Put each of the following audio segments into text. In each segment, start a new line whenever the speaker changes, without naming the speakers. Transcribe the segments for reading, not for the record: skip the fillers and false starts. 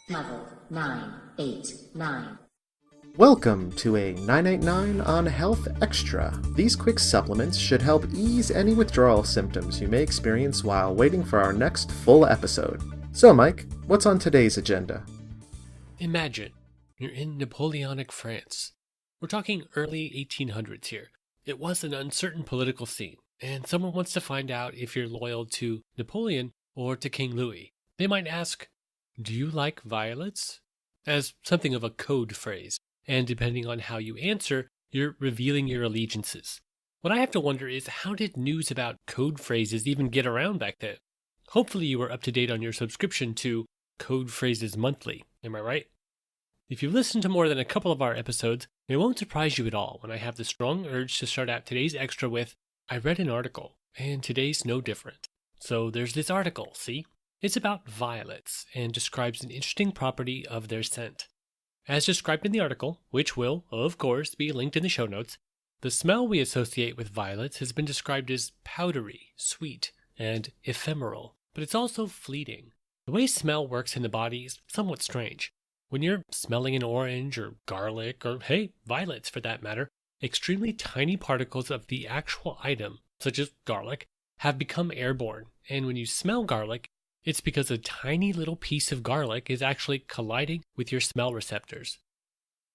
Level 989.
Welcome to a 989 on Health Extra. These quick supplements should help ease any withdrawal symptoms you may experience while waiting for our next full episode. So, Mike, what's on today's agenda?
Imagine you're in Napoleonic France. We're talking early 1800s here. It was an uncertain political scene, and someone wants to find out if you're loyal to Napoleon or to King Louis. They might ask, "Do you like violets?" as something of a code phrase, and depending on how you answer, you're revealing your allegiances. What I have to wonder is, how did news about code phrases even get around back then? Hopefully you were up to date on your subscription to Code Phrases Monthly, am I right? If you've listened to more than a couple of our episodes, it won't surprise you at all when I have the strong urge to start out today's extra with, I read an article, and today's no different. So there's this article, see? It's about violets and describes an interesting property of their scent. As described in the article, which will, of course, be linked in the show notes, the smell we associate with violets has been described as powdery, sweet, and ephemeral, but it's also fleeting. The way smell works in the body is somewhat strange. When you're smelling an orange or garlic, or hey, violets for that matter, extremely tiny particles of the actual item, such as garlic, have become airborne, and when you smell garlic, it's because a tiny little piece of garlic is actually colliding with your smell receptors.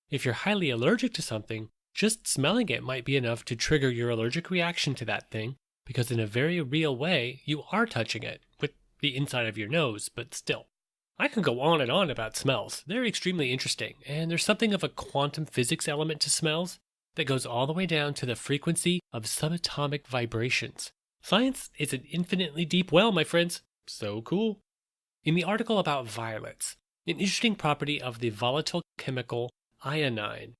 If you're highly allergic to something, just smelling it might be enough to trigger your allergic reaction to that thing, because in a very real way, you are touching it with the inside of your nose, but still. I can go on and on about smells. They're extremely interesting, and there's something of a quantum physics element to smells that goes all the way down to the frequency of subatomic vibrations. Science is an infinitely deep well, my friends. So cool. In the article about violets, an interesting property of the volatile chemical iodine.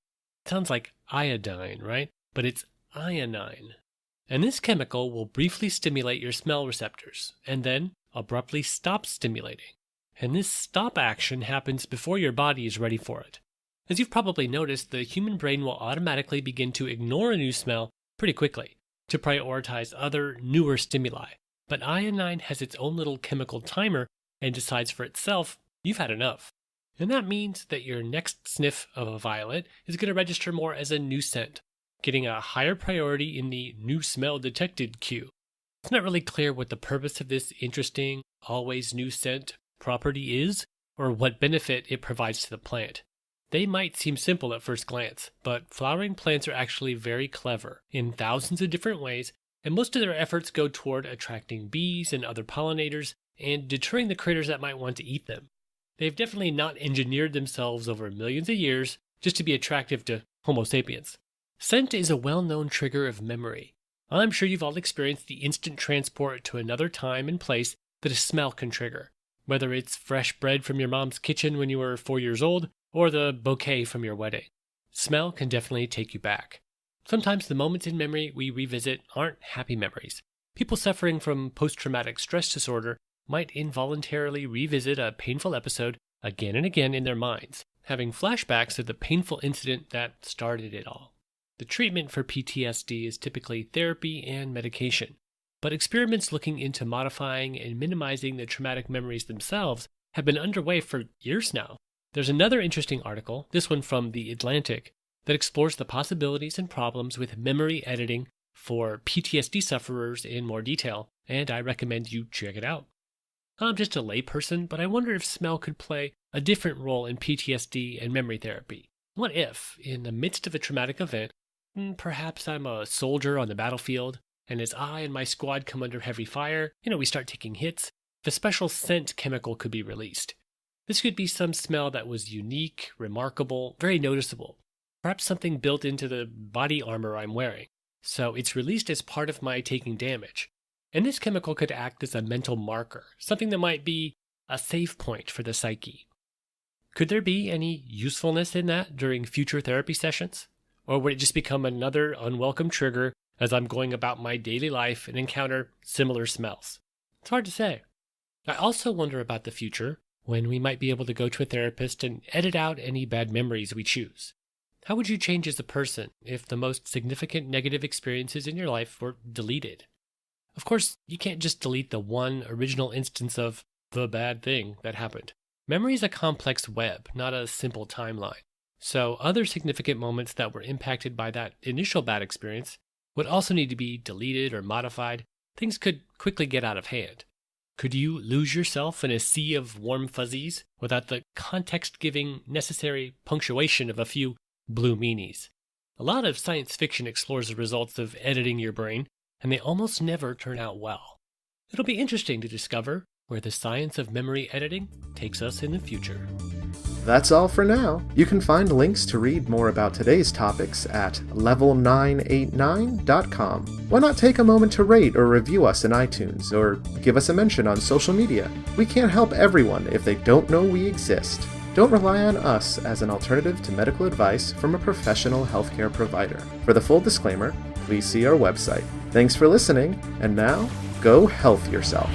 It sounds like iodine, right? But it's ionine. And this chemical will briefly stimulate your smell receptors, and then abruptly stop stimulating. And this stop action happens before your body is ready for it. As you've probably noticed, the human brain will automatically begin to ignore a new smell pretty quickly to prioritize other, newer stimuli. But iodine has its own little chemical timer and decides for itself, you've had enough. And that means that your next sniff of a violet is going to register more as a new scent, getting a higher priority in the new smell detected queue. It's not really clear what the purpose of this interesting, always new scent property is, or what benefit it provides to the plant. They might seem simple at first glance, but flowering plants are actually very clever in thousands of different ways, and most of their efforts go toward attracting bees and other pollinators and deterring the critters that might want to eat them. They've definitely not engineered themselves over millions of years just to be attractive to Homo sapiens. Scent is a well-known trigger of memory. I'm sure you've all experienced the instant transport to another time and place that a smell can trigger, whether it's fresh bread from your mom's kitchen when you were 4 years old or the bouquet from your wedding. Smell can definitely take you back. Sometimes the moments in memory we revisit aren't happy memories. People suffering from post-traumatic stress disorder might involuntarily revisit a painful episode again and again in their minds, having flashbacks of the painful incident that started it all. The treatment for PTSD is typically therapy and medication, but experiments looking into modifying and minimizing the traumatic memories themselves have been underway for years now. There's another interesting article, this one from The Atlantic, that explores the possibilities and problems with memory editing for PTSD sufferers in more detail, and I recommend you check it out. I'm just a layperson, but I wonder if smell could play a different role in PTSD and memory therapy. What if, in the midst of a traumatic event, perhaps I'm a soldier on the battlefield, and as I and my squad come under heavy fire, we start taking hits, the special scent chemical could be released. This could be some smell that was unique, remarkable, very noticeable. Perhaps something built into the body armor I'm wearing. So it's released as part of my taking damage. And this chemical could act as a mental marker, something that might be a save point for the psyche. Could there be any usefulness in that during future therapy sessions? Or would it just become another unwelcome trigger as I'm going about my daily life and encounter similar smells? It's hard to say. I also wonder about the future, when we might be able to go to a therapist and edit out any bad memories we choose. How would you change as a person if the most significant negative experiences in your life were deleted? Of course, you can't just delete the one original instance of the bad thing that happened. Memory is a complex web, not a simple timeline. So other significant moments that were impacted by that initial bad experience would also need to be deleted or modified. Things could quickly get out of hand. Could you lose yourself in a sea of warm fuzzies without the context-giving, necessary punctuation of a few blue meanies? A lot of science fiction explores the results of editing your brain, and they almost never turn out well. It'll be interesting to discover where the science of memory editing takes us in the future.
That's all for now. You can find links to read more about today's topics at level989.com. Why not take a moment to rate or review us in iTunes, or give us a mention on social media? We can't help everyone if they don't know we exist. Don't rely on us as an alternative to medical advice from a professional healthcare provider. For the full disclaimer, please see our website. Thanks for listening, and now, go health yourself.